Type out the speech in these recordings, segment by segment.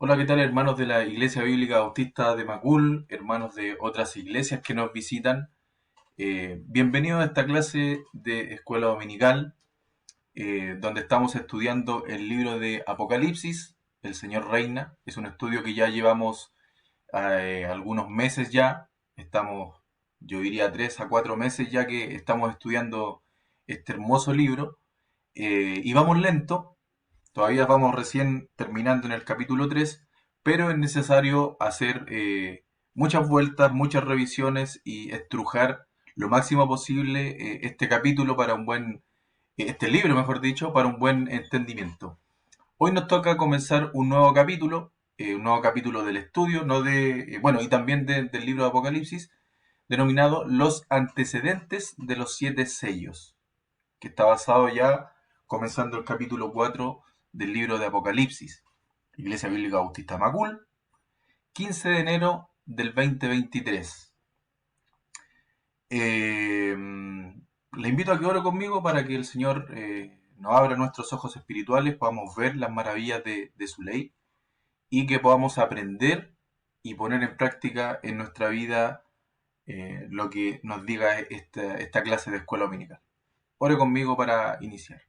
Hola, ¿qué tal hermanos de la Iglesia Bíblica Bautista de Macul, hermanos de otras iglesias que nos visitan? Bienvenidos a esta clase de escuela dominical, donde estamos estudiando el libro de Apocalipsis, El Señor Reina. Es un estudio que ya llevamos algunos meses ya. Estamos, yo diría, 3 a 4 meses ya que estamos estudiando este hermoso libro. Y vamos lento. Todavía vamos recién terminando en el capítulo 3, pero es necesario hacer muchas vueltas, muchas revisiones y estrujar lo máximo posible este capítulo para este libro, mejor dicho, para un buen entendimiento. Hoy nos toca comenzar un nuevo capítulo del estudio, no de, bueno, y también del libro de Apocalipsis, denominado Los antecedentes de los 7 sellos, que está basado ya comenzando el capítulo 4 del libro de Apocalipsis. Iglesia Bíblica Bautista Macul, 15 de enero del 2023. Le invito a que ore conmigo para que el Señor nos abra nuestros ojos espirituales, podamos ver las maravillas de su ley y que podamos aprender y poner en práctica en nuestra vida lo que nos diga esta clase de escuela dominical. Ore conmigo para iniciar.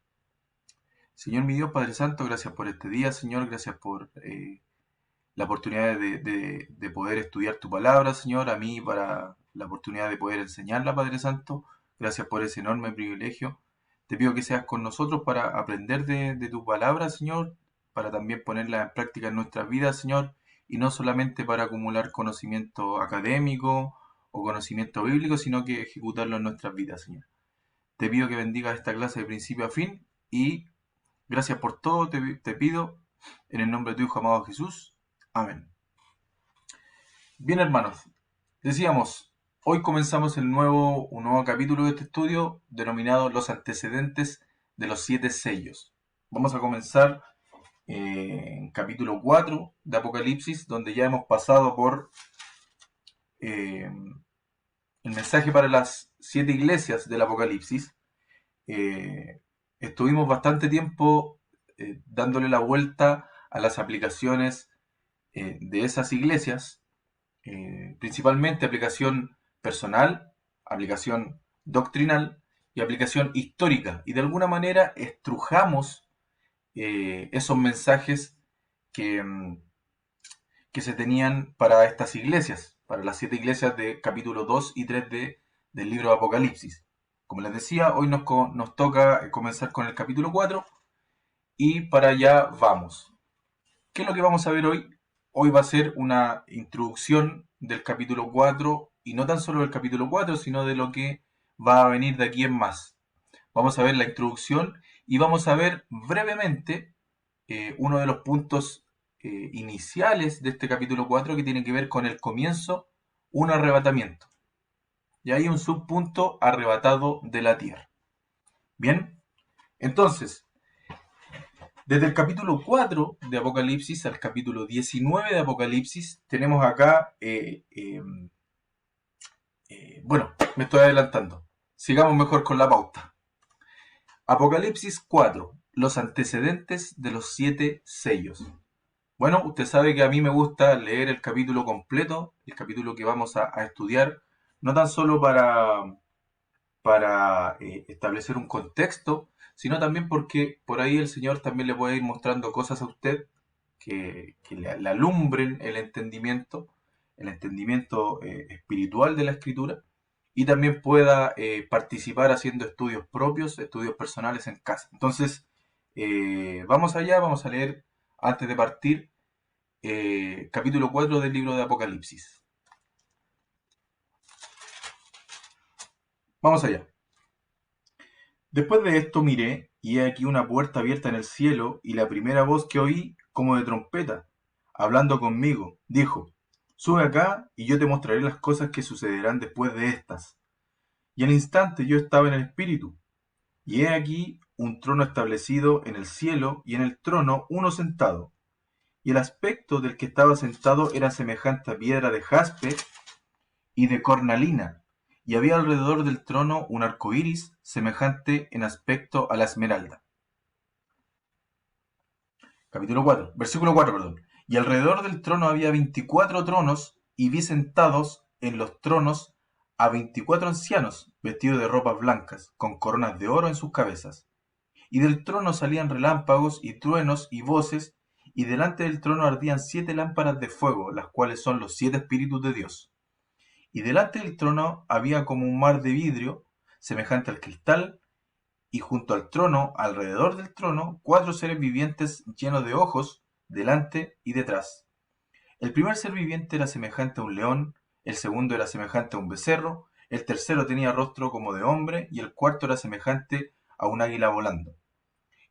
Señor mi Dios, Padre Santo, gracias por este día, Señor, gracias por la oportunidad de poder estudiar tu palabra, Señor, a mí para la oportunidad de poder enseñarla, Padre Santo. Gracias por ese enorme privilegio. Te pido que seas con nosotros para aprender de tu palabra, Señor, para también ponerla en práctica en nuestras vidas, Señor, y no solamente para acumular conocimiento académico o conocimiento bíblico, sino que ejecutarlo en nuestras vidas, Señor. Te pido que bendigas esta clase de principio a fin y gracias por todo, te pido en el nombre de tu Hijo amado Jesús. Amén. Bien, hermanos, decíamos, hoy comenzamos un nuevo capítulo de este estudio denominado Los antecedentes de los 7 sellos. Vamos a comenzar en capítulo 4 de Apocalipsis, donde ya hemos pasado por el mensaje para las 7 iglesias del Apocalipsis. Estuvimos bastante tiempo dándole la vuelta a las aplicaciones de esas iglesias, principalmente aplicación personal, aplicación doctrinal y aplicación histórica. Y de alguna manera estrujamos esos mensajes que, que se tenían para estas iglesias, para las 7 iglesias de capítulo 2 y 3 del libro de Apocalipsis. Como les decía, hoy nos toca comenzar con el capítulo 4 y para allá vamos. ¿Qué es lo que vamos a ver hoy? Hoy va a ser una introducción del capítulo 4 y no tan solo del capítulo 4, sino de lo que va a venir de aquí en más. Vamos a ver la introducción y vamos a ver brevemente uno de los puntos iniciales de este capítulo 4 que tiene que ver con el comienzo, un arrebatamiento. Y hay un subpunto arrebatado de la tierra. Bien, entonces, desde el capítulo 4 de Apocalipsis al capítulo 19 de Apocalipsis, tenemos acá, bueno, me estoy adelantando. Sigamos mejor con la pauta. Apocalipsis 4, los antecedentes de los 7 sellos. Bueno, usted sabe que a mí me gusta leer el capítulo completo, el capítulo que vamos a estudiar, no tan solo para establecer un contexto, sino también porque por ahí el Señor también le puede ir mostrando cosas a usted que le alumbren el entendimiento espiritual de la Escritura, y también pueda participar haciendo estudios propios, estudios personales en casa. Entonces, vamos allá, vamos a leer antes de partir capítulo 4 del libro de Apocalipsis. Vamos allá. Después de esto miré, y he aquí una puerta abierta en el cielo, y la primera voz que oí, como de trompeta, hablando conmigo, dijo: Sube acá, y yo te mostraré las cosas que sucederán después de estas. Y al instante yo estaba en el espíritu, y he aquí un trono establecido en el cielo, y en el trono uno sentado. Y el aspecto del que estaba sentado era semejante a piedra de jaspe y de cornalina, y había alrededor del trono un arco iris semejante en aspecto a la esmeralda. Capítulo 4, versículo 4, perdón. Y alrededor del trono había 24 tronos, y vi sentados en los tronos a 24 ancianos, vestidos de ropas blancas, con coronas de oro en sus cabezas. Y del trono salían relámpagos y truenos y voces, y delante del trono ardían 7 lámparas de fuego, las cuales son los 7 espíritus de Dios. Y delante del trono había como un mar de vidrio, semejante al cristal, y junto al trono, alrededor del trono, 4 seres vivientes llenos de ojos, delante y detrás. El primer ser viviente era semejante a un león, el segundo era semejante a un becerro, el tercero tenía rostro como de hombre, y el cuarto era semejante a un águila volando.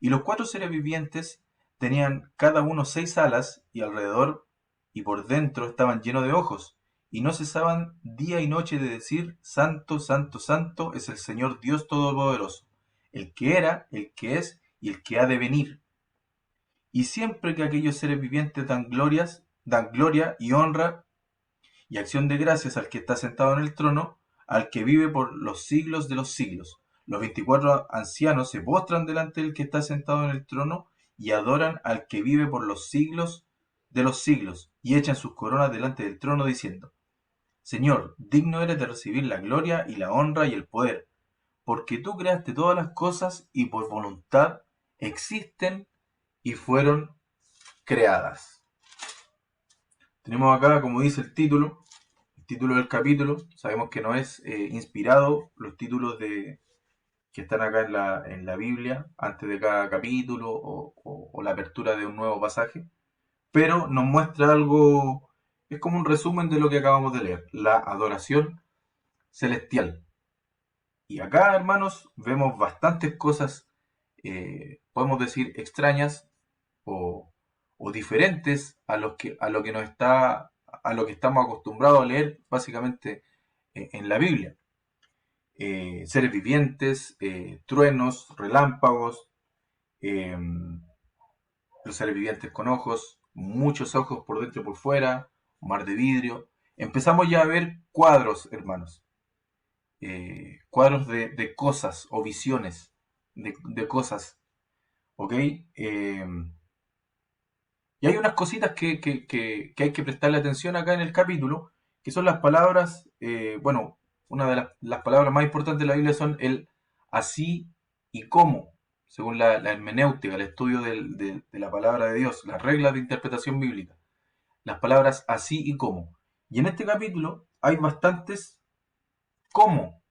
Y los 4 seres vivientes tenían cada uno 6 alas, y alrededor y por dentro estaban llenos de ojos, y no cesaban día y noche de decir: Santo, Santo, Santo es el Señor Dios Todopoderoso, el que era, el que es y el que ha de venir. Y siempre que aquellos seres vivientes dan gloria y honra y acción de gracias al que está sentado en el trono, al que vive por los siglos de los siglos. Los 24 ancianos se postran delante del que está sentado en el trono y adoran al que vive por los siglos de los siglos, y echan sus coronas delante del trono diciendo: Señor, digno eres de recibir la gloria y la honra y el poder, porque tú creaste todas las cosas y por voluntad existen y fueron creadas. Tenemos acá, como dice el título del capítulo. Sabemos que no es inspirado los títulos que están acá en la Biblia, antes de cada capítulo o la apertura de un nuevo pasaje, pero nos muestra algo, es como un resumen de lo que acabamos de leer, la adoración celestial. Y acá, hermanos, vemos bastantes cosas, podemos decir, extrañas o, o diferentes a lo que nos está, a lo que estamos acostumbrados a leer básicamente en la Biblia. Seres vivientes, truenos, relámpagos, eh, los seres vivientes con ojos, muchos ojos por dentro y por fuera, un mar de vidrio. Empezamos ya a ver cuadros, hermanos, cuadros de cosas o visiones de cosas, ¿ok? Y hay unas cositas que hay que prestarle atención acá en el capítulo, que son las palabras, bueno, una de las palabras más importantes de la Biblia son el así y cómo, según la hermenéutica, el estudio de la palabra de Dios, las reglas de interpretación bíblica, las palabras así y cómo. Y en este capítulo hay bastantes cómo,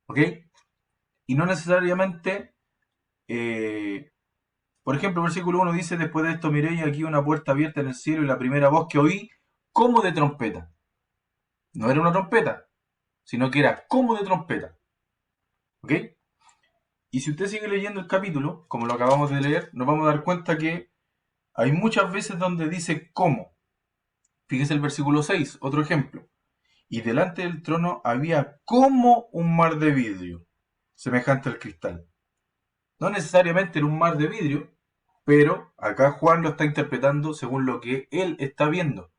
¿ok? Y no necesariamente, por ejemplo, el versículo 1 dice: Después de esto miré y aquí una puerta abierta en el cielo, y la primera voz que oí, como de trompeta. No era una trompeta, sino que era como de trompeta. ¿Ok? Y si usted sigue leyendo el capítulo, como lo acabamos de leer, nos vamos a dar cuenta que hay muchas veces donde dice cómo. Fíjese el versículo 6, otro ejemplo. Y delante del trono había como un mar de vidrio, semejante al cristal. No necesariamente era un mar de vidrio, pero acá Juan lo está interpretando según lo que él está viendo,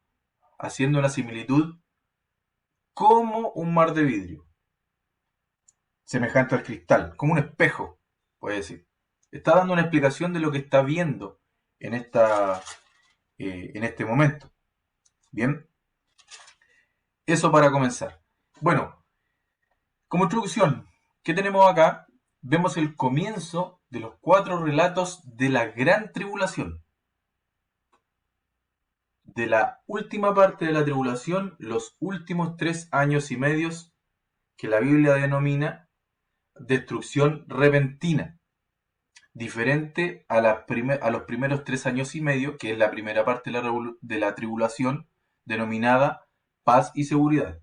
haciendo una similitud como un mar de vidrio, semejante al cristal, como un espejo, puede decir. Está dando una explicación de lo que está viendo en, en este momento. Bien, eso para comenzar. Bueno, como introducción, ¿qué tenemos acá? Vemos el comienzo de los 4 relatos de la gran tribulación. De la última parte de la tribulación, los últimos 3 años y medio que la Biblia denomina destrucción repentina, diferente a los primeros 3 años y medio, que es la primera parte de la tribulación, denominada paz y seguridad.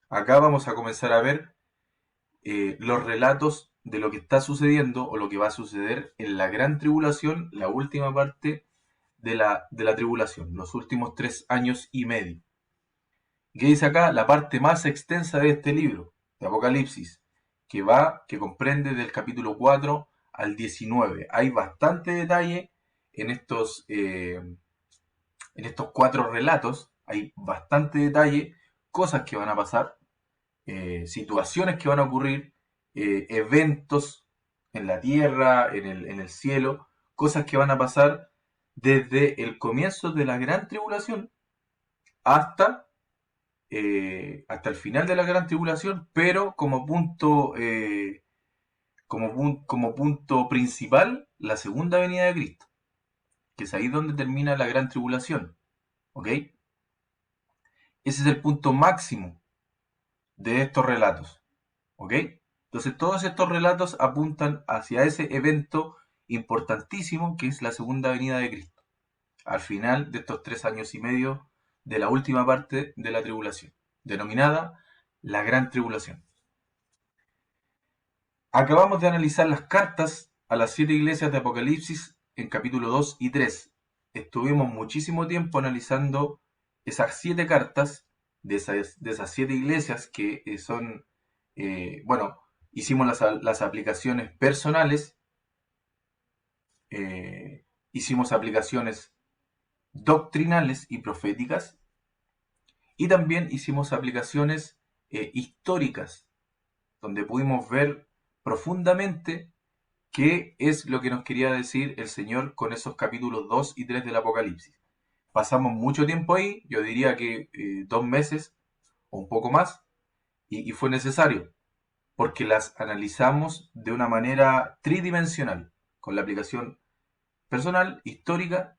Acá vamos a comenzar a ver los relatos de lo que está sucediendo o lo que va a suceder en la gran tribulación, la última parte de la tribulación, los últimos 3 años y medio. ¿Qué dice acá? La parte más extensa de este libro, de Apocalipsis, que comprende del capítulo 4 al 19. Hay bastante detalle en estos 4 relatos, hay bastante detalle, cosas que van a pasar, situaciones que van a ocurrir, eventos en la tierra, en el cielo, cosas que van a pasar desde el comienzo de la gran tribulación hasta, hasta el final de la gran tribulación, pero como punto principal la segunda venida de Cristo, que es ahí donde termina la gran tribulación. ¿Ok? Ese es el punto máximo de estos relatos. ¿Ok? Entonces todos estos relatos apuntan hacia ese evento importantísimo que es la segunda venida de Cristo, al final de estos 3 años y medio de la última parte de la tribulación, denominada la gran tribulación. Acabamos de analizar las cartas a las 7 iglesias de Apocalipsis en capítulo 2 y 3. Estuvimos muchísimo tiempo analizando esas 7 cartas de esas 7 iglesias que son, bueno, hicimos las aplicaciones personales, hicimos aplicaciones doctrinales y proféticas, y también hicimos aplicaciones históricas, donde pudimos ver profundamente qué es lo que nos quería decir el Señor con esos capítulos 2 y 3 del Apocalipsis. Pasamos mucho tiempo ahí, yo diría que 2 meses o un poco más, y fue necesario, porque las analizamos de una manera tridimensional, con la aplicación personal, histórica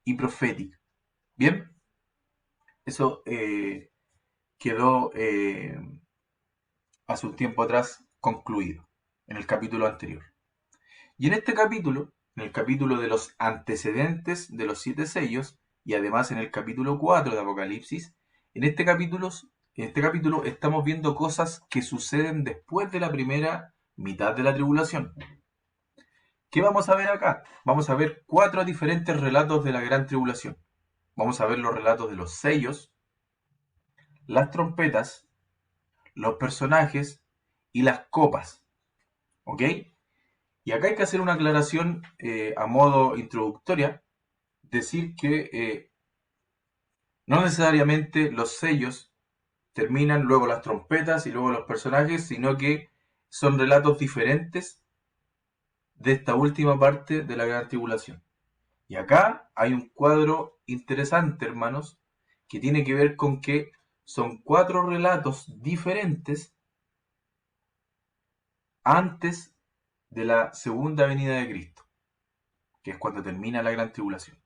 y profética. Bien, eso quedó hace un tiempo atrás concluido, en el capítulo anterior. Y en este capítulo, en el capítulo de los antecedentes de los 7 sellos, y además en el capítulo 4 de Apocalipsis, en este capítulo estamos viendo cosas que suceden después de la primera mitad de la tribulación. ¿Qué vamos a ver acá? Vamos a ver 4 diferentes relatos de la gran tribulación. Vamos a ver los relatos de los sellos, las trompetas, los personajes y las copas. ¿Ok? Y acá hay que hacer una aclaración a modo introductoria, decir que no necesariamente los sellos terminan, luego las trompetas y luego los personajes, sino que son relatos diferentes de esta última parte de la gran tribulación. Y acá hay un cuadro interesante, hermanos, que tiene que ver con que son 4 relatos diferentes antes de la segunda venida de Cristo, que es cuando termina la gran tribulación.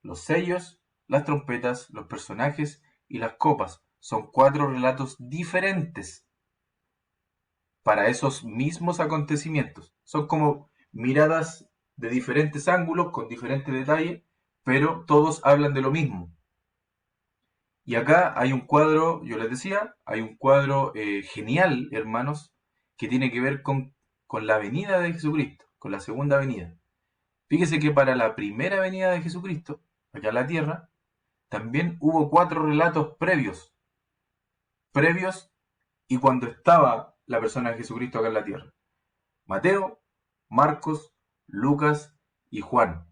Los sellos, las trompetas, los personajes y las copas son 4 relatos diferentes para esos mismos acontecimientos. Son como miradas de diferentes ángulos, con diferentes detalles, pero todos hablan de lo mismo. Y acá hay un cuadro, yo les decía, hay un cuadro genial, hermanos, que tiene que ver con la venida de Jesucristo, con la segunda venida. Fíjese que para la primera venida de Jesucristo, acá a la tierra, también hubo 4 relatos previos y cuando estaba la persona de Jesucristo acá en la tierra. Mateo, Marcos, Lucas y Juan.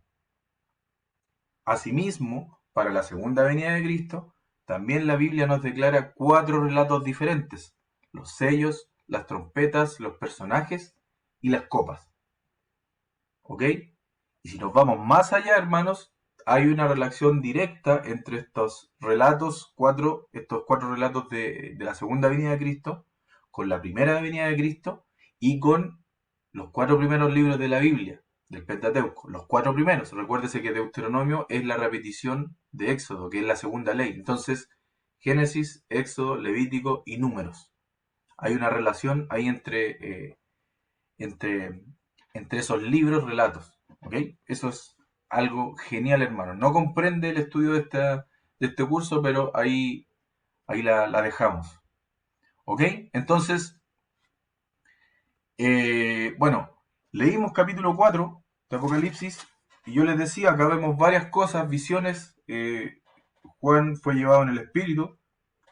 Asimismo, para la segunda venida de Cristo, también la Biblia nos declara 4 relatos diferentes: los sellos, las trompetas, los personajes y las copas. ¿Ok? Y si nos vamos más allá, hermanos, hay una relación directa entre estos relatos, estos 4 relatos de la segunda venida de Cristo, con la primera venida de Cristo y con los 4 primeros libros de la Biblia, del Pentateuco. Los 4 primeros. Recuérdese que Deuteronomio es la repetición de Éxodo, que es la segunda ley. Entonces, Génesis, Éxodo, Levítico y Números. Hay una relación ahí entre, entre esos libros, relatos. ¿Ok? Eso es algo genial, hermano. No comprende el estudio de este curso, pero ahí la dejamos. ¿Ok? Entonces, bueno, leímos capítulo 4 de Apocalipsis y yo les decía, acá vemos varias cosas, visiones. Juan fue llevado en el espíritu.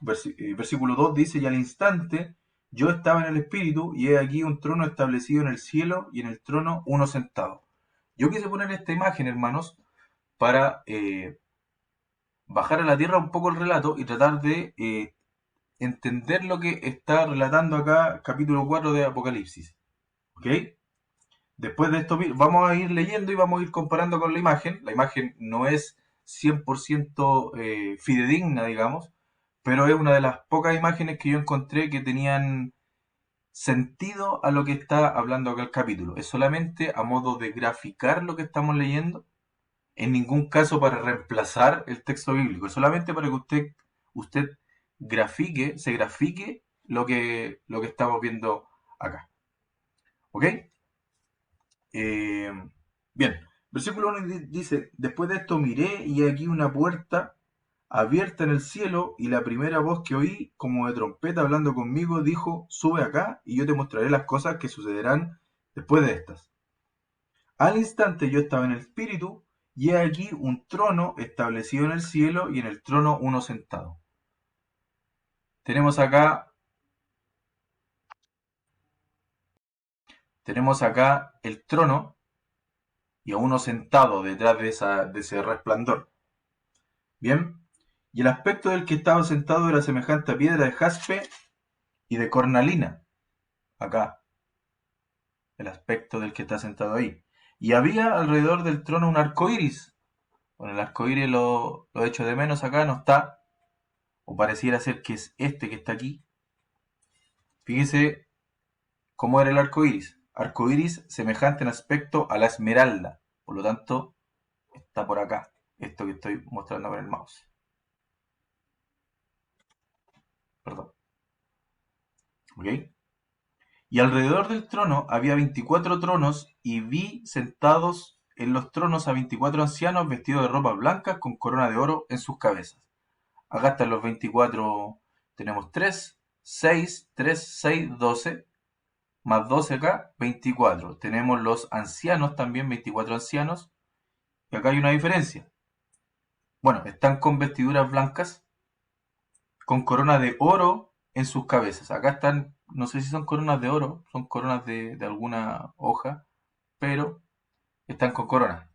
Versículo 2 dice: y al instante yo estaba en el espíritu y he aquí un trono establecido en el cielo y en el trono uno sentado. Yo quise poner esta imagen, hermanos, para bajar a la tierra un poco el relato y tratar de entender lo que está relatando acá capítulo 4 de Apocalipsis. ¿Ok? Después de esto, vamos a ir leyendo y vamos a ir comparando con la imagen. La imagen no es 100% fidedigna, digamos, pero es una de las pocas imágenes que yo encontré que tenían sentido a lo que está hablando acá el capítulo. Es solamente a modo de graficar lo que estamos leyendo, en ningún caso para reemplazar el texto bíblico, es solamente para que usted se grafique lo que estamos viendo acá. ¿Ok? Eh, bien, versículo 1 dice, después de esto miré y aquí una puerta abierta en el cielo y la primera voz que oí como de trompeta hablando conmigo dijo, sube acá y yo te mostraré las cosas que sucederán después de estas. Al instante yo estaba en el espíritu y he aquí un trono establecido en el cielo y en el trono uno sentado. Tenemos acá, tenemos acá el trono y a uno sentado detrás de ese resplandor. Bien, y el aspecto del que estaba sentado era semejante a piedra de jaspe y de cornalina. Acá, el aspecto del que está sentado ahí. Y había alrededor del trono un arco iris. Bueno, el arco iris lo echo de menos acá, no está. O pareciera ser que es este que está aquí. Fíjese cómo era el arco iris. Arco iris semejante en aspecto a la esmeralda. Por lo tanto, está por acá. Esto que estoy mostrando con el mouse. Perdón. ¿Ok? Y alrededor del trono había 24 tronos, y vi sentados en los tronos a 24 ancianos vestidos de ropas blancas con corona de oro en sus cabezas. Acá están los 24, tenemos 3, 6, 3, 6, 12, más 12 acá, 24. Tenemos los ancianos también, 24 ancianos, y acá hay una diferencia. Bueno, están con vestiduras blancas, con corona de oro en sus cabezas. Acá están, no sé si son coronas de oro, son coronas de alguna hoja, pero están con corona.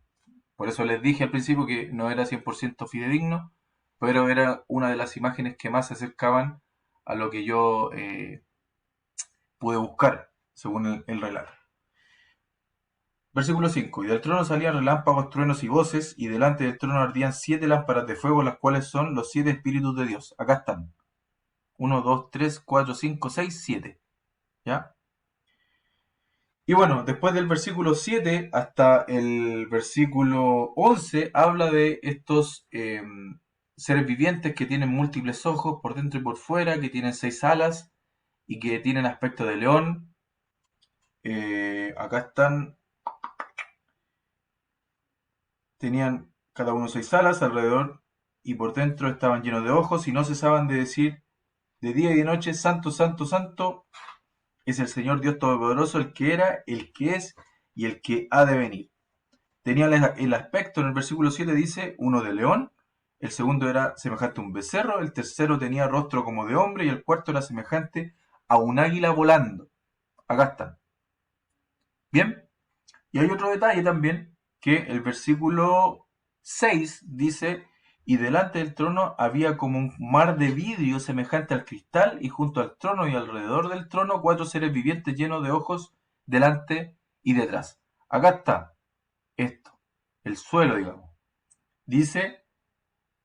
Por eso les dije al principio que no era 100% fidedigno, pero era una de las imágenes que más se acercaban a lo que yo pude buscar, según el relato. Versículo 5. Y del trono salían relámpagos, truenos y voces, y delante del trono ardían 7 lámparas de fuego, las cuales son los 7 espíritus de Dios. Acá están. 1, 2, 3, 4, 5, 6, 7. ¿Ya? Y bueno, después del versículo 7 hasta el versículo 11 habla de estos seres vivientes que tienen múltiples ojos por dentro y por fuera, que tienen 6 alas y que tienen aspecto de león. Acá están, tenían cada uno 6 alas alrededor y por dentro estaban llenos de ojos y no cesaban de decir de día y de noche, santo, santo, santo, es el Señor Dios Todopoderoso, el que era, el que es y el que ha de venir. Tenía el aspecto, en el versículo 7 dice, uno de león, el segundo era semejante a un becerro, el tercero tenía rostro como de hombre y el cuarto era semejante a un águila volando. Acá están. Bien, y hay otro detalle también, que el versículo 6 dice, y delante del trono había como un mar de vidrio semejante al cristal, y junto al trono y alrededor del trono 4 seres vivientes llenos de ojos delante y detrás. Acá está esto, el suelo, digamos. Dice,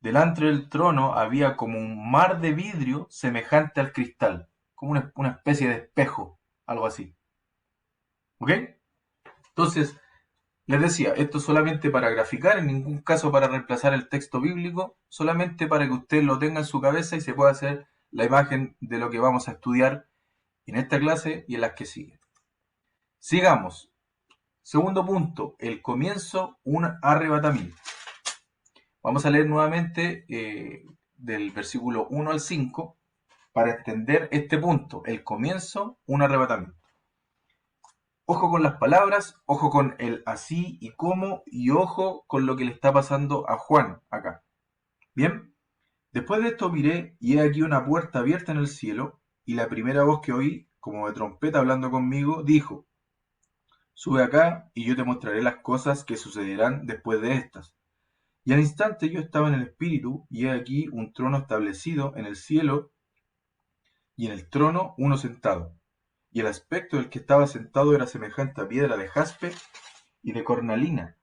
delante del trono había como un mar de vidrio semejante al cristal, como una especie de espejo, algo así. ¿Ok? Entonces, les decía, esto solamente para graficar, en ningún caso para reemplazar el texto bíblico, solamente para que usted lo tenga en su cabeza y se pueda hacer la imagen de lo que vamos a estudiar en esta clase y en las que siguen. Sigamos. Segundo punto, el comienzo, un arrebatamiento. Vamos a leer nuevamente del versículo 1 al 5 para entender este punto, el comienzo, un arrebatamiento. Ojo con las palabras, ojo con el así y cómo, y ojo con lo que le está pasando a Juan acá. Bien, después de esto miré y he aquí una puerta abierta en el cielo, y la primera voz que oí, como de trompeta hablando conmigo, dijo, sube acá y yo te mostraré las cosas que sucederán después de estas. Y al instante yo estaba en el espíritu, y he aquí un trono establecido en el cielo, y en el trono uno sentado. y el aspecto del que estaba sentado era semejante a piedra de jaspe y de cornalina,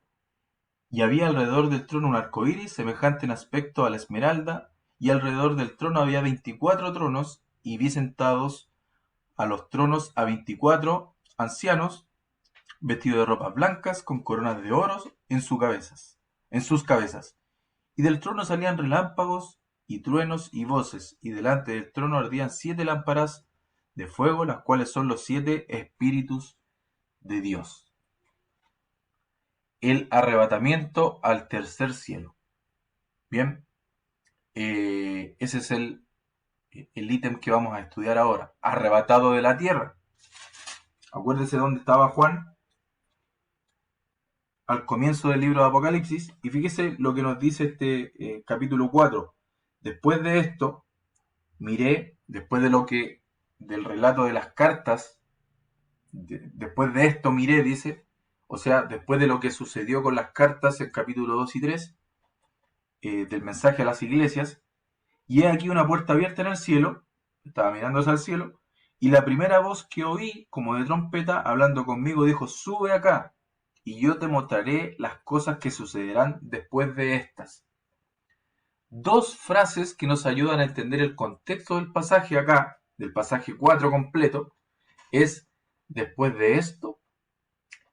y había alrededor del trono un arco iris semejante en aspecto a la esmeralda, y alrededor del trono había 24 tronos, y vi sentados a los tronos a 24 ancianos, vestidos de ropas blancas, con coronas de oro en sus cabezas. Y del trono salían relámpagos y truenos y voces, y delante del trono ardían 7 lámparas de fuego, las cuales son los 7 espíritus de Dios. El arrebatamiento al tercer cielo. Bien, ese es el ítem que vamos a estudiar ahora. Arrebatado de la tierra. Acuérdese dónde estaba Juan al comienzo del libro de Apocalipsis, y fíjese lo que nos dice este capítulo 4. Después de esto, miré, después de lo que, del relato de las cartas, después de esto miré, dice, o sea, después de lo que sucedió con las cartas, el capítulo 2 y 3, del mensaje a las iglesias, y he aquí una puerta abierta en el cielo, estaba mirando hacia el cielo, y la primera voz que oí, como de trompeta, hablando conmigo, dijo, sube acá, y yo te mostraré las cosas que sucederán después de estas. Dos frases que nos ayudan a entender el contexto del pasaje acá, del pasaje 4 completo, es después de esto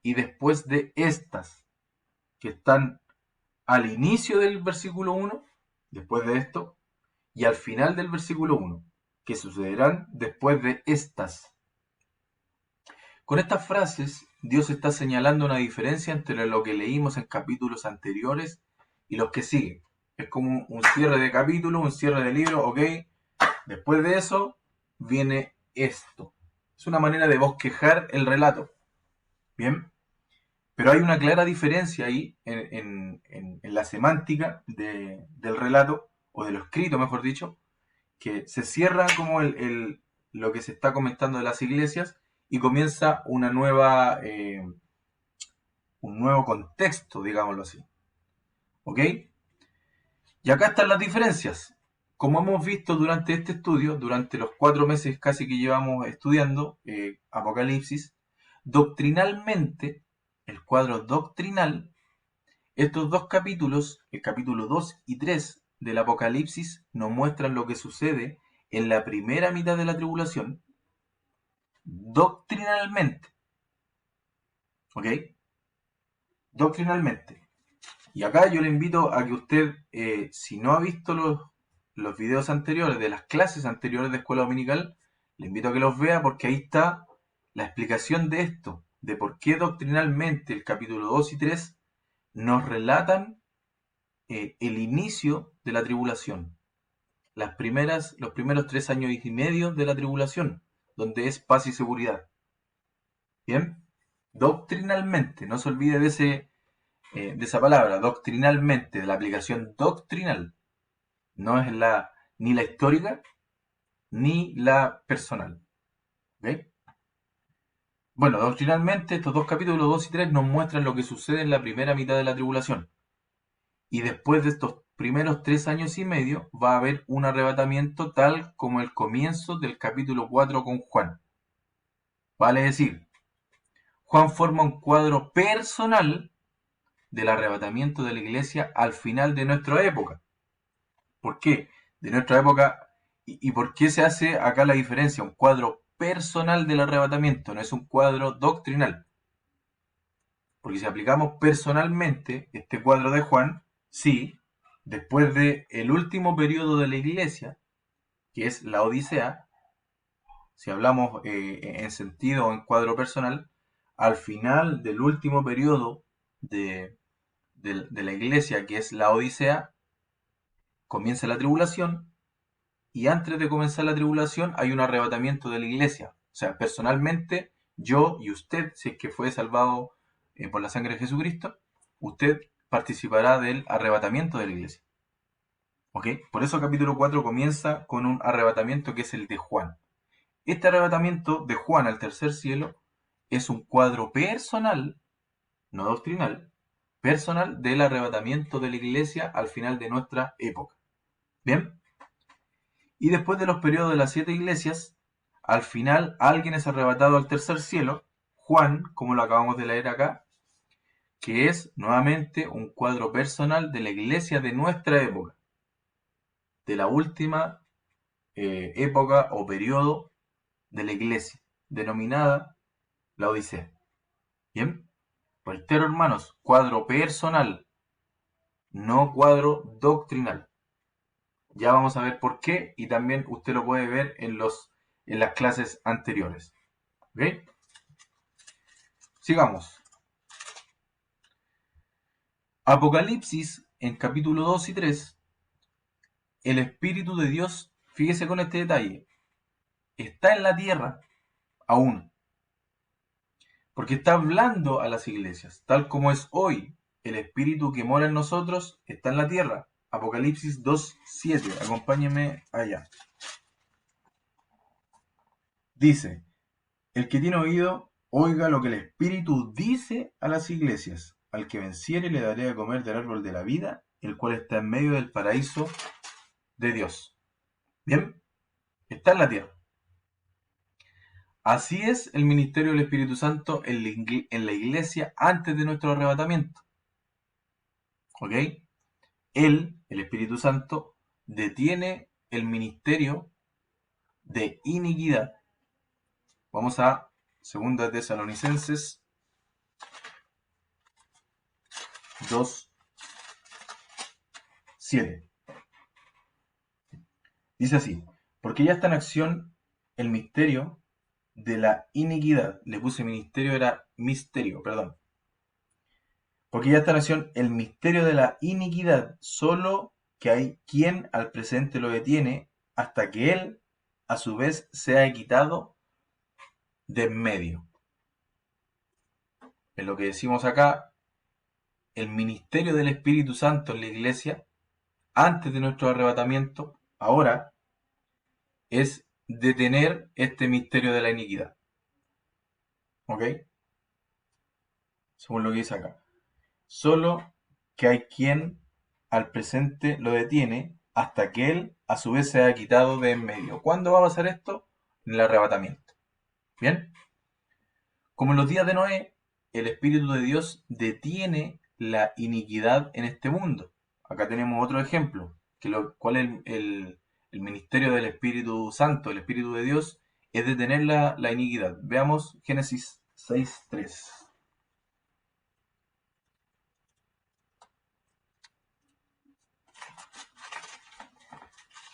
y después de estas, que están al inicio del versículo 1, después de esto, y al final del versículo 1, que sucederán después de estas. Con estas frases, Dios está señalando una diferencia entre lo que leímos en capítulos anteriores y los que siguen. Es como un cierre de capítulo, un cierre de libro, ok. Después de eso, viene esto. Es una manera de bosquejar el relato. Bien. Pero hay una clara diferencia ahí en la semántica del relato, o de lo escrito, mejor dicho, que se cierra como lo que se está comentando de las iglesias y comienza una nueva, un nuevo contexto, digámoslo así. ¿Ok? Y acá están las diferencias. Como hemos visto durante este estudio, durante los 4 meses casi que llevamos estudiando Apocalipsis, doctrinalmente, el cuadro doctrinal, estos dos capítulos, el capítulo 2 y 3 del Apocalipsis, nos muestran lo que sucede en la primera mitad de la tribulación, doctrinalmente. ¿Ok? Doctrinalmente. Y acá yo le invito a que usted, si no ha visto los videos anteriores, de las clases anteriores de Escuela Dominical, le invito a que los vea porque ahí está la explicación de esto, de por qué doctrinalmente el capítulo 2 y 3 nos relatan el inicio de la tribulación, los primeros 3 años y medio de la tribulación, donde es paz y seguridad. ¿Bien? Doctrinalmente, no se olvide de esa palabra, doctrinalmente, de la aplicación doctrinal. No es ni la histórica ni la personal. ¿Ok? Bueno, doctrinalmente estos dos capítulos 2 y 3 nos muestran lo que sucede en la primera mitad de la tribulación. Y después de estos primeros 3 años y medio va a haber un arrebatamiento tal como el comienzo del capítulo 4 con Juan. Vale decir, Juan forma un cuadro personal del arrebatamiento de la iglesia al final de nuestra época. ¿Por qué? De nuestra época, y por qué se hace acá la diferencia, un cuadro personal del arrebatamiento, no es un cuadro doctrinal. Porque si aplicamos personalmente este cuadro de Juan, sí, después del último periodo de la iglesia, que es la Odisea, si hablamos en sentido o en cuadro personal, al final del último periodo de la iglesia, que es la Odisea, comienza la tribulación, y antes de comenzar la tribulación hay un arrebatamiento de la iglesia. O sea, personalmente, yo y usted, si es que fue salvado por la sangre de Jesucristo, usted participará del arrebatamiento de la iglesia. ¿Ok? Por eso capítulo 4 comienza con un arrebatamiento que es el de Juan. Este arrebatamiento de Juan al tercer cielo es un cuadro personal, no doctrinal, personal del arrebatamiento de la iglesia al final de nuestra época. ¿Bien? Y después de los periodos de las 7 iglesias, Al final, alguien es arrebatado al tercer cielo, Juan, como lo acabamos de leer acá, que es nuevamente un cuadro personal de la iglesia de nuestra época, de la última época o periodo de la iglesia, denominada la Odisea. Bien, reitero hermanos, cuadro personal, no cuadro doctrinal. Ya vamos a ver por qué y también usted lo puede ver en las clases anteriores. ¿Ok? Sigamos. Apocalipsis, en capítulo 2 y 3, el Espíritu de Dios, fíjese con este detalle, está en la tierra aún, porque está hablando a las iglesias, tal como es hoy. El Espíritu que mora en nosotros está en la tierra. Apocalipsis 2:7. Acompáñeme allá. Dice, el que tiene oído, oiga lo que el Espíritu dice a las iglesias. Al que venciere le daré a comer del árbol de la vida, el cual está en medio del paraíso de Dios. Bien, está en la tierra. Así es el ministerio del Espíritu Santo en la iglesia antes de nuestro arrebatamiento. ¿Ok? Él, el Espíritu Santo, detiene el ministerio de iniquidad. Vamos a 2 Tesalonicenses 2:7. Dice así, porque ya está en acción el misterio de la iniquidad. Le puse ministerio, era misterio, perdón. Porque ya está en acción el misterio de la iniquidad, solo que hay quien al presente lo detiene hasta que él, a su vez, sea quitado de en medio. En lo que decimos acá, el ministerio del Espíritu Santo en la iglesia, antes de nuestro arrebatamiento, ahora, es detener este misterio de la iniquidad. ¿Ok? Según lo que dice acá. Solo que hay quien al presente lo detiene hasta que él a su vez se haya quitado de en medio. ¿Cuándo va a pasar esto? En el arrebatamiento. ¿Bien? Como en los días de Noé, el Espíritu de Dios detiene la iniquidad en este mundo. Acá tenemos otro ejemplo. ¿Cuál es el ministerio del Espíritu Santo, el Espíritu de Dios? Es detener la iniquidad. Veamos Génesis 6:3.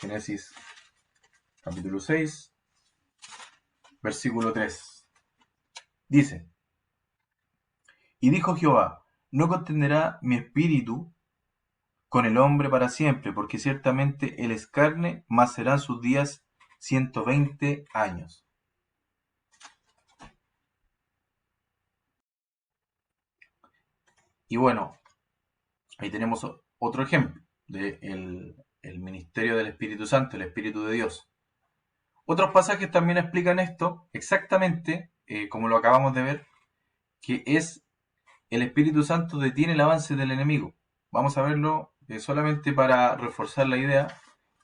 Génesis capítulo 6, versículo 3. Dice, y dijo Jehová, no contenderá mi espíritu con el hombre para siempre, porque ciertamente él es carne, mas serán sus días 120 años. Y bueno, ahí tenemos otro ejemplo del el ministerio del Espíritu Santo, el Espíritu de Dios. Otros pasajes también explican esto exactamente, como lo acabamos de ver, que es el Espíritu Santo detiene el avance del enemigo. Vamos a verlo solamente para reforzar la idea.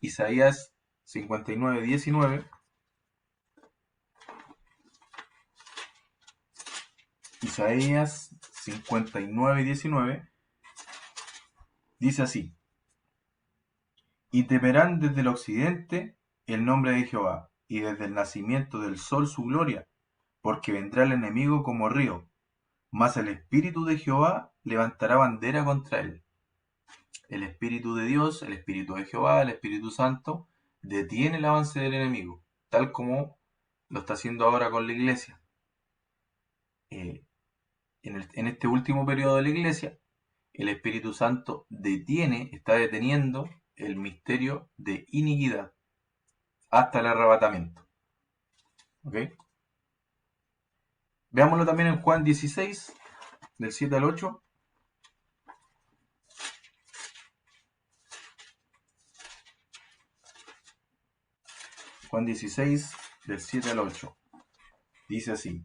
Isaías 59:19. Isaías 59:19 dice así: y temerán desde el occidente el nombre de Jehová, y desde el nacimiento del sol su gloria, porque vendrá el enemigo como río, mas el Espíritu de Jehová levantará bandera contra él. El Espíritu de Dios, el Espíritu de Jehová, el Espíritu Santo, detiene el avance del enemigo, tal como lo está haciendo ahora con la iglesia. En este último periodo de la iglesia, el Espíritu Santo está deteniendo el misterio de iniquidad hasta el arrebatamiento. ¿Ok? Veámoslo también en Juan 16, del 7 al 8. Juan 16, del 7 al 8. Dice así: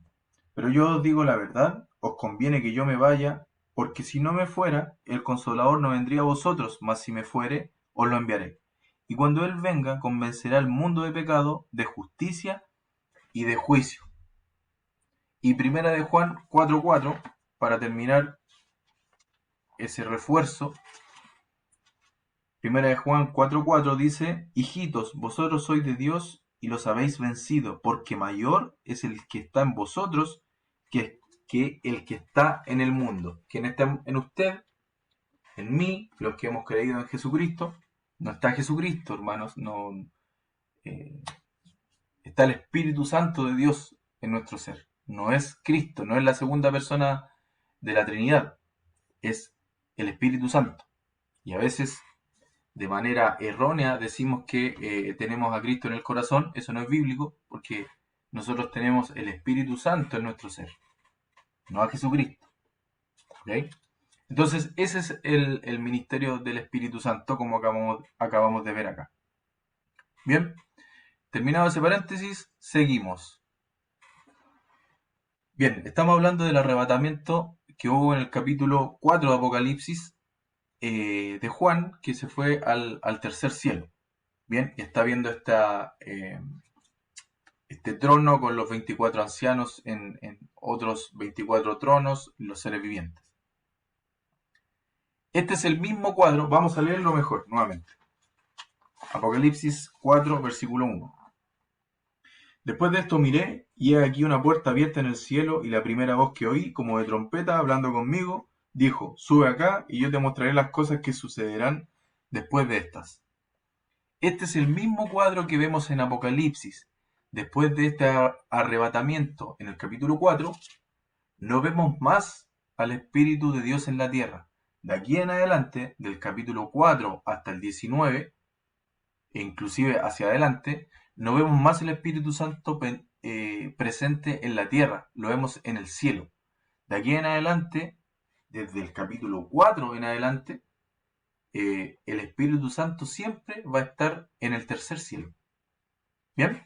pero yo os digo la verdad, os conviene que yo me vaya, porque si no me fuera, el Consolador no vendría a vosotros, mas si me fuere, os lo enviaré. Y cuando Él venga, convencerá al mundo de pecado, de justicia y de juicio. Y primera de Juan 4:4, para terminar ese refuerzo, primera de Juan 4:4 dice: hijitos, vosotros sois de Dios y los habéis vencido, porque mayor es el que está en vosotros que el que está en el mundo. Quien está en usted, en mí, los que hemos creído en Jesucristo, no está Jesucristo, hermanos, no, eh, está el Espíritu Santo de Dios en nuestro ser. No es Cristo, no es la segunda persona de la Trinidad, es el Espíritu Santo. Y a veces, de manera errónea, decimos que tenemos a Cristo en el corazón. Eso no es bíblico, porque nosotros tenemos el Espíritu Santo en nuestro ser, no a Jesucristo. ¿Okay? Entonces, ese es el ministerio del Espíritu Santo, como acabamos de ver acá. Bien, terminado ese paréntesis, seguimos. Bien, estamos hablando del arrebatamiento que hubo en el capítulo 4 de Apocalipsis, de Juan, que se fue al tercer cielo. Bien, y está viendo este trono con los 24 ancianos en otros 24 tronos y los seres vivientes. Este es el mismo cuadro, vamos a leerlo mejor nuevamente. Apocalipsis 4, versículo 1. Después de esto miré, y he aquí una puerta abierta en el cielo, y la primera voz que oí, como de trompeta, hablando conmigo, dijo: sube acá, y yo te mostraré las cosas que sucederán después de estas. Este es el mismo cuadro que vemos en Apocalipsis. Después de este arrebatamiento en el capítulo 4, no vemos más al Espíritu de Dios en la tierra. De aquí en adelante, del capítulo 4 hasta el 19, e inclusive hacia adelante, no vemos más el Espíritu Santo presente en la tierra, lo vemos en el cielo. De aquí en adelante, desde el capítulo 4 en adelante, el Espíritu Santo siempre va a estar en el tercer cielo. ¿Bien?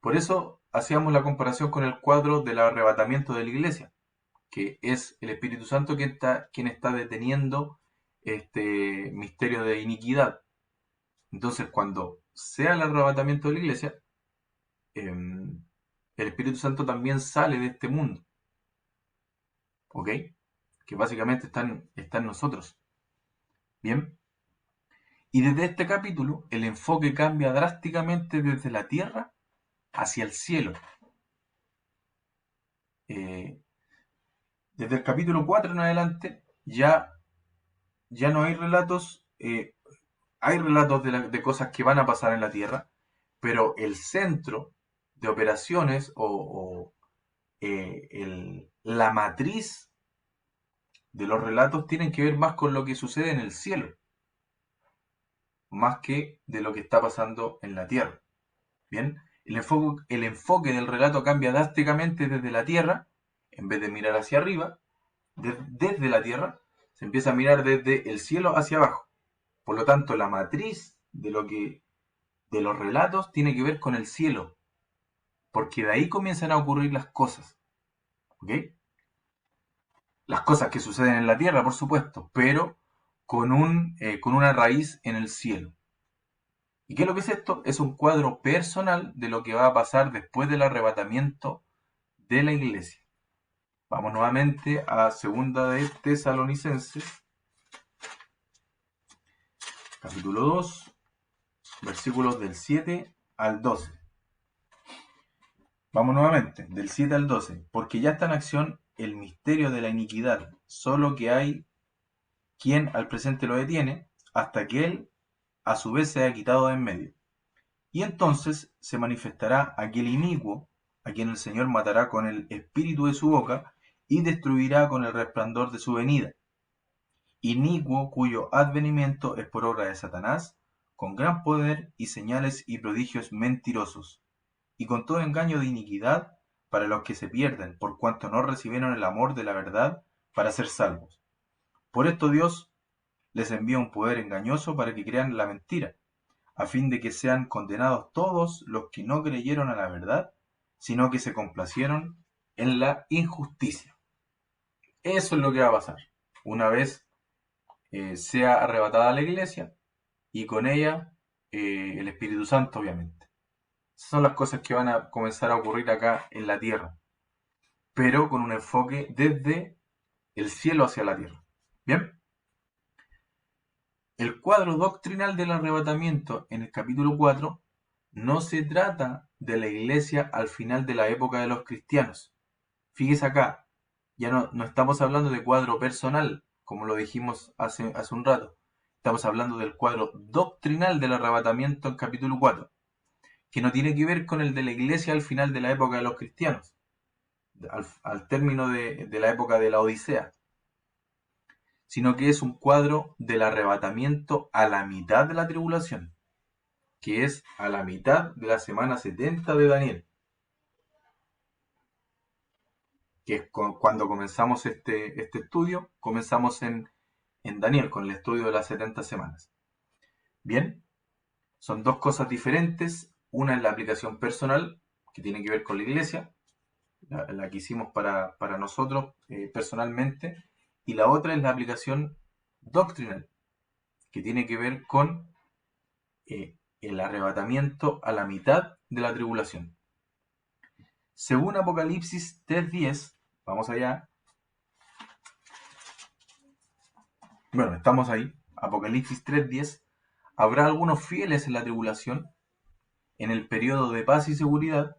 Por eso hacíamos la comparación con el cuadro del arrebatamiento de la iglesia, que es el Espíritu Santo quien está deteniendo este misterio de iniquidad. Entonces, cuando sea el arrebatamiento de la iglesia, el Espíritu Santo también sale de este mundo. ¿Ok? Que básicamente está en nosotros. Bien. Y desde este capítulo, el enfoque cambia drásticamente desde la tierra hacia el cielo. Desde el capítulo 4 en adelante, ya no hay relatos. Hay relatos de cosas que van a pasar en la tierra, pero el centro de operaciones la matriz de los relatos tienen que ver más con lo que sucede en el cielo, más que de lo que está pasando en la tierra. Bien, el enfoque del relato cambia drásticamente desde la tierra. En vez de mirar hacia arriba, desde la tierra, se empieza a mirar desde el cielo hacia abajo. Por lo tanto, la matriz de los relatos tiene que ver con el cielo, porque de ahí comienzan a ocurrir las cosas. ¿Ok? Las cosas que suceden en la tierra, por supuesto, pero con una raíz en el cielo. ¿Y qué es lo que es esto? Es un cuadro personal de lo que va a pasar después del arrebatamiento de la iglesia. Vamos nuevamente a segunda de Tesalonicenses, capítulo 2, versículos del 7 al 12. Vamos nuevamente, del 7 al 12. Porque ya está en acción el misterio de la iniquidad, solo que hay quien al presente lo detiene, hasta que él a su vez se haya quitado de en medio. Y entonces se manifestará aquel inicuo, a quien el Señor matará con el espíritu de su boca, y destruirá con el resplandor de su venida. Inicuo cuyo advenimiento es por obra de Satanás, con gran poder y señales y prodigios mentirosos, y con todo engaño de iniquidad para los que se pierden, por cuanto no recibieron el amor de la verdad para ser salvos. Por esto Dios les envía un poder engañoso para que crean la mentira, a fin de que sean condenados todos los que no creyeron a la verdad, sino que se complacieron en la injusticia. Eso es lo que va a pasar una vez sea arrebatada la iglesia y con ella el Espíritu Santo, obviamente. Esas son las cosas que van a comenzar a ocurrir acá en la tierra, pero con un enfoque desde el cielo hacia la tierra. Bien, el cuadro doctrinal del arrebatamiento en el capítulo 4 no se trata de la iglesia al final de la época de los cristianos. Fíjese acá, ya no estamos hablando de cuadro personal, como lo dijimos hace un rato. Estamos hablando del cuadro doctrinal del arrebatamiento en capítulo 4, que no tiene que ver con el de la iglesia al final de la época de los cristianos, al término de la época de la Odisea, sino que es un cuadro del arrebatamiento a la mitad de la tribulación, que es a la mitad de la semana 70 de Daniel, que es cuando comenzamos este estudio, comenzamos en Daniel con el estudio de las 70 semanas. Bien, son dos cosas diferentes. Una es la aplicación personal, que tiene que ver con la iglesia, la que hicimos para nosotros personalmente, y la otra es la aplicación doctrinal, que tiene que ver con el arrebatamiento a la mitad de la tribulación. Según Apocalipsis 3:10, vamos allá. Bueno, estamos ahí. Apocalipsis 3:10. Habrá algunos fieles en la tribulación, en el periodo de paz y seguridad,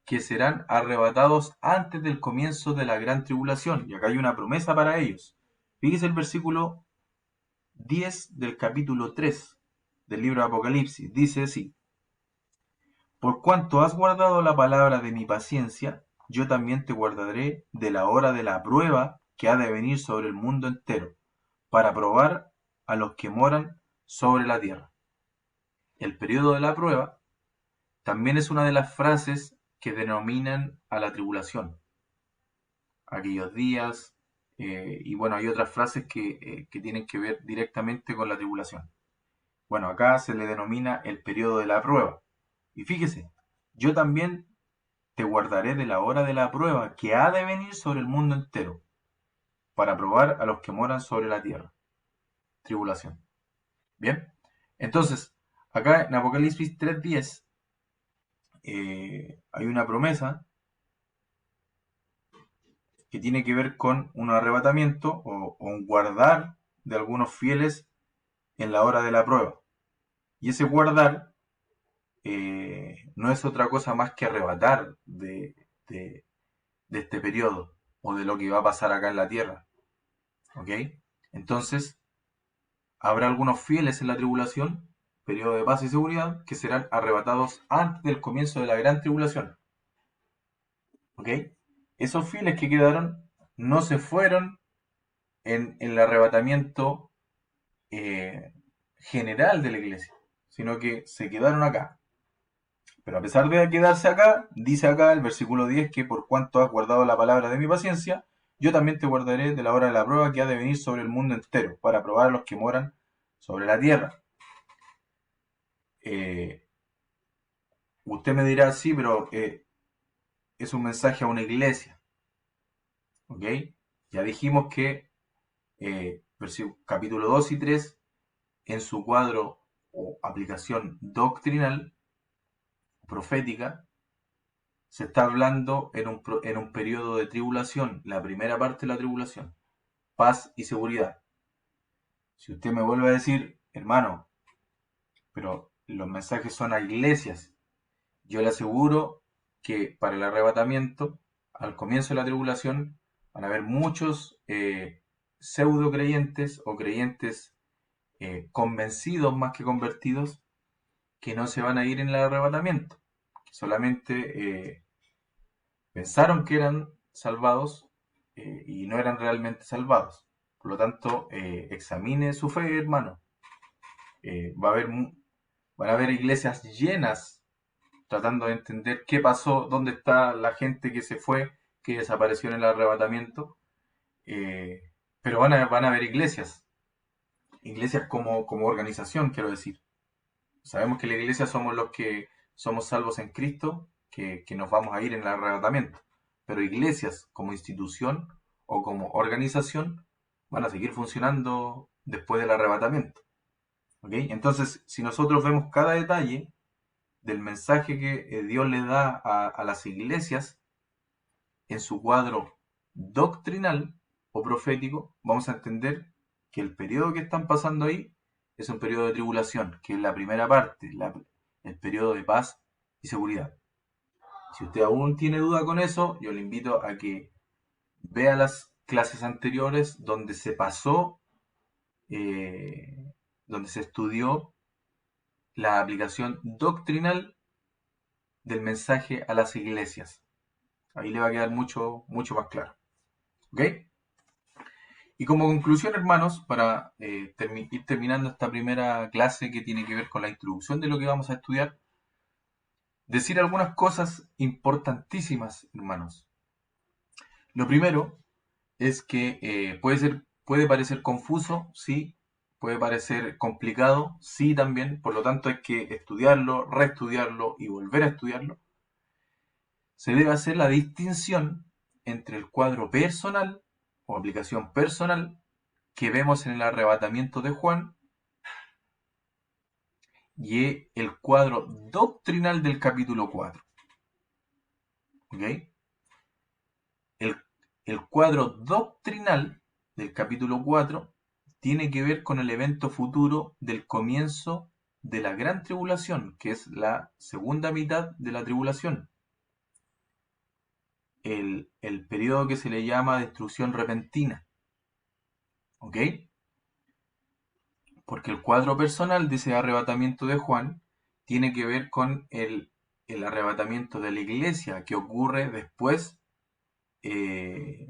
que serán arrebatados antes del comienzo de la gran tribulación. Y acá hay una promesa para ellos. Fíjese el versículo 10 del capítulo 3 del libro de Apocalipsis. Dice así: por cuanto has guardado la palabra de mi paciencia, yo también te guardaré de la hora de la prueba que ha de venir sobre el mundo entero, para probar a los que moran sobre la tierra. El periodo de la prueba también es una de las frases que denominan a la tribulación, aquellos días, y bueno, hay otras frases que tienen que ver directamente con la tribulación. Bueno, acá se le denomina el periodo de la prueba. Y fíjese, yo también te guardaré de la hora de la prueba que ha de venir sobre el mundo entero, para probar a los que moran sobre la tierra. Tribulación. Bien, entonces, acá en Apocalipsis 3:10 hay una promesa que tiene que ver con un arrebatamiento o un guardar de algunos fieles en la hora de la prueba. Y ese guardar no es otra cosa más que arrebatar de este periodo o de lo que va a pasar acá en la tierra. ¿Ok? Entonces, habrá algunos fieles en la tribulación, periodo de paz y seguridad, que serán arrebatados antes del comienzo de la gran tribulación. ¿Ok? Esos fieles que quedaron no se fueron en el arrebatamiento general de la iglesia, sino que se quedaron acá. Pero a pesar de quedarse acá, dice acá el versículo 10 que por cuanto has guardado la palabra de mi paciencia, yo también te guardaré de la hora de la prueba que ha de venir sobre el mundo entero, para probar a los que moran sobre la tierra. Usted me dirá, sí, pero es un mensaje a una iglesia. ¿Ok? Ya dijimos que capítulo 2 y 3, en su cuadro o aplicación doctrinal, profética, se está hablando en un periodo de tribulación, la primera parte de la tribulación, paz y seguridad. Si usted me vuelve a decir, hermano, pero los mensajes son a iglesias, yo le aseguro que para el arrebatamiento, al comienzo de la tribulación, van a haber muchos pseudo creyentes o creyentes convencidos más que convertidos, que no se van a ir en el arrebatamiento, que solamente pensaron que eran salvados y no eran realmente salvados. Por lo tanto, examine su fe, hermano. Van a haber iglesias llenas tratando de entender qué pasó, dónde está la gente que se fue, que desapareció en el arrebatamiento. Pero van a haber iglesias como organización, quiero decir. Sabemos que la iglesia somos los que somos salvos en Cristo, que nos vamos a ir en el arrebatamiento. Pero iglesias como institución o como organización van a seguir funcionando después del arrebatamiento. ¿Ok? Entonces, si nosotros vemos cada detalle del mensaje que Dios le da a las iglesias en su cuadro doctrinal o profético, vamos a entender que el periodo que están pasando ahí es un periodo de tribulación, que es la primera parte, el periodo de paz y seguridad. Si usted aún tiene duda con eso, yo le invito a que vea las clases anteriores donde se pasó, donde se estudió la aplicación doctrinal del mensaje a las iglesias. Ahí le va a quedar mucho, mucho más claro. ¿Ok? Y como conclusión, hermanos, para ir terminando esta primera clase que tiene que ver con la introducción de lo que vamos a estudiar, decir algunas cosas importantísimas, hermanos. Lo primero es que puede parecer confuso, sí, puede parecer complicado, sí también, por lo tanto hay que estudiarlo, reestudiarlo y volver a estudiarlo. Se debe hacer la distinción entre el cuadro personal o aplicación personal que vemos en el arrebatamiento de Juan y el cuadro doctrinal del capítulo 4. ¿Ok? El, el cuadro doctrinal del capítulo 4 tiene que ver con el evento futuro del comienzo de la gran tribulación, que es la segunda mitad de la tribulación. El periodo que se le llama destrucción repentina. ¿Ok? Porque el cuadro personal de ese arrebatamiento de Juan tiene que ver con el arrebatamiento de la iglesia que ocurre eh,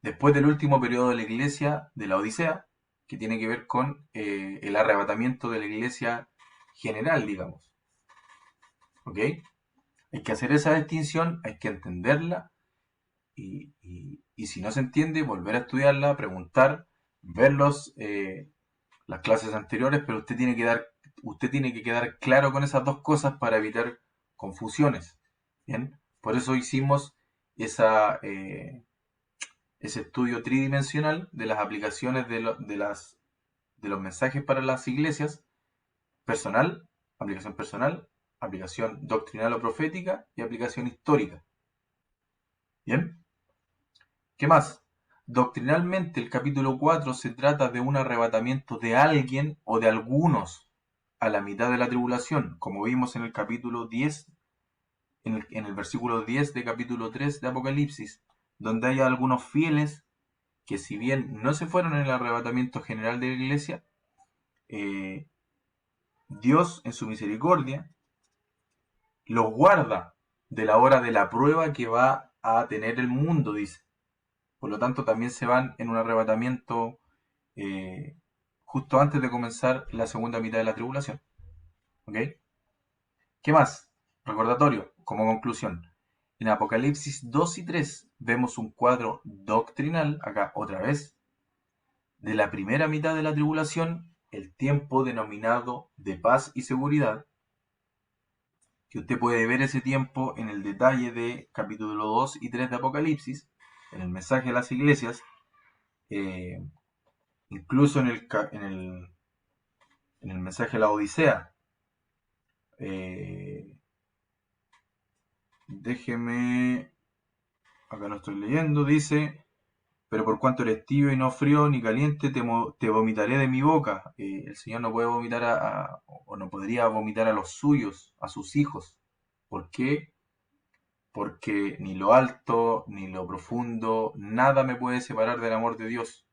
después del último periodo de la iglesia, de la Odisea, que tiene que ver con el arrebatamiento de la iglesia general, digamos. ¿Ok? Hay que hacer esa distinción, hay que entenderla y si no se entiende, volver a estudiarla, preguntar, ver las clases anteriores, pero usted tiene que quedar claro con esas dos cosas para evitar confusiones. ¿Bien? Por eso hicimos ese estudio tridimensional de las aplicaciones de los mensajes para las iglesias, personal, aplicación doctrinal o profética y aplicación histórica. ¿Bien? ¿Qué más? Doctrinalmente, el capítulo 4 se trata de un arrebatamiento de alguien o de algunos a la mitad de la tribulación, como vimos en el capítulo 10, en el versículo 10 de capítulo 3 de Apocalipsis, donde hay algunos fieles que si bien no se fueron en el arrebatamiento general de la iglesia, eh, Dios en su misericordia los guarda de la hora de la prueba que va a tener el mundo, dice. Por lo tanto, también se van en un arrebatamiento eh, justo antes de comenzar la segunda mitad de la tribulación. ¿Ok? ¿Qué más? Recordatorio, como conclusión. En Apocalipsis 2 y 3 vemos un cuadro doctrinal, acá otra vez, de la primera mitad de la tribulación, el tiempo denominado de paz y seguridad, que usted puede ver ese tiempo en el detalle de capítulo 2 y 3 de Apocalipsis, en el mensaje a las iglesias, eh, incluso en el mensaje a la Odisea. Eh, déjeme, acá lo estoy leyendo, dice, pero por cuanto eres tibio y no frío ni caliente, te vomitaré de mi boca. El Señor no puede vomitar o no podría vomitar a los suyos, a sus hijos. ¿Por qué? Porque ni lo alto, ni lo profundo, nada me puede separar del amor de Dios,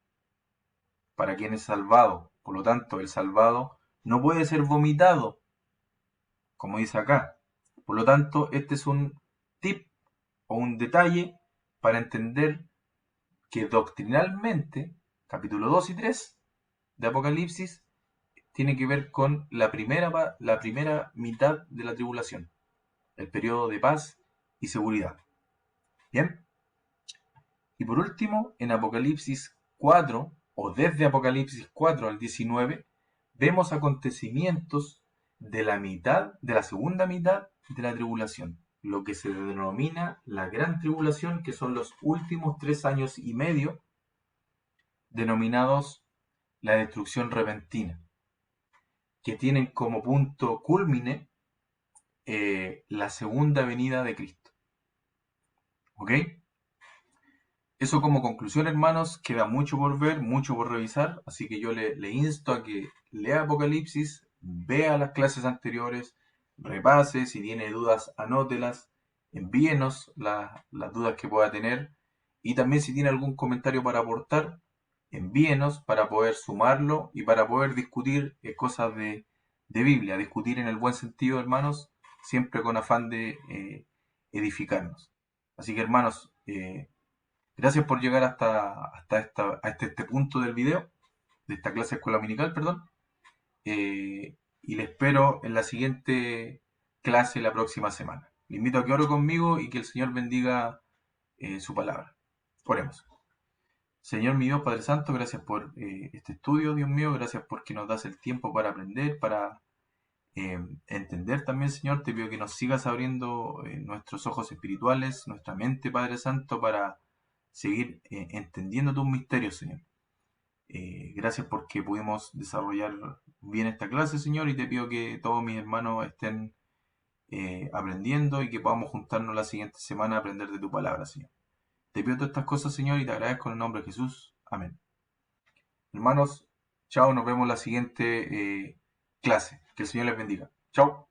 para quien es salvado. Por lo tanto, el salvado no puede ser vomitado, como dice acá. Por lo tanto, este es un tip o un detalle para entender que doctrinalmente, capítulo 2 y 3 de Apocalipsis, tiene que ver con la primera mitad de la tribulación, el periodo de paz y seguridad. ¿Bien? Y por último, en Apocalipsis 4, o desde Apocalipsis 4 al 19, vemos acontecimientos de la segunda mitad de la tribulación, lo que se denomina la gran tribulación, que son los últimos 3 años y medio, denominados la destrucción repentina, que tienen como punto culmine la segunda venida de Cristo. ¿Ok? Eso como conclusión, hermanos, queda mucho por ver, mucho por revisar, así que yo le insto a que lea Apocalipsis, vea las clases anteriores, repase, si tiene dudas, anótelas, envíenos las dudas que pueda tener y también si tiene algún comentario para aportar, envíenos para poder sumarlo y para poder discutir cosas de Biblia, discutir en el buen sentido, hermanos, siempre con afán de edificarnos. Así que, hermanos, gracias por llegar hasta este punto del video, de esta clase escuela dominical, perdón. Y le espero en la siguiente clase la próxima semana. Le invito a que ore conmigo y que el Señor bendiga su palabra. Oremos. Señor mi Dios, Padre Santo, gracias por este estudio, Dios mío, gracias porque nos das el tiempo para aprender, para entender también, Señor. Te pido que nos sigas abriendo nuestros ojos espirituales, nuestra mente, Padre Santo, para seguir entendiendo tus misterios, Señor. Gracias porque pudimos desarrollar bien esta clase, Señor, y te pido que todos mis hermanos estén aprendiendo y que podamos juntarnos la siguiente semana a aprender de tu palabra, Señor. Te pido todas estas cosas, Señor, y te agradezco en el nombre de Jesús. Amén. Hermanos, chao, nos vemos en la siguiente clase. Que el Señor les bendiga. Chao.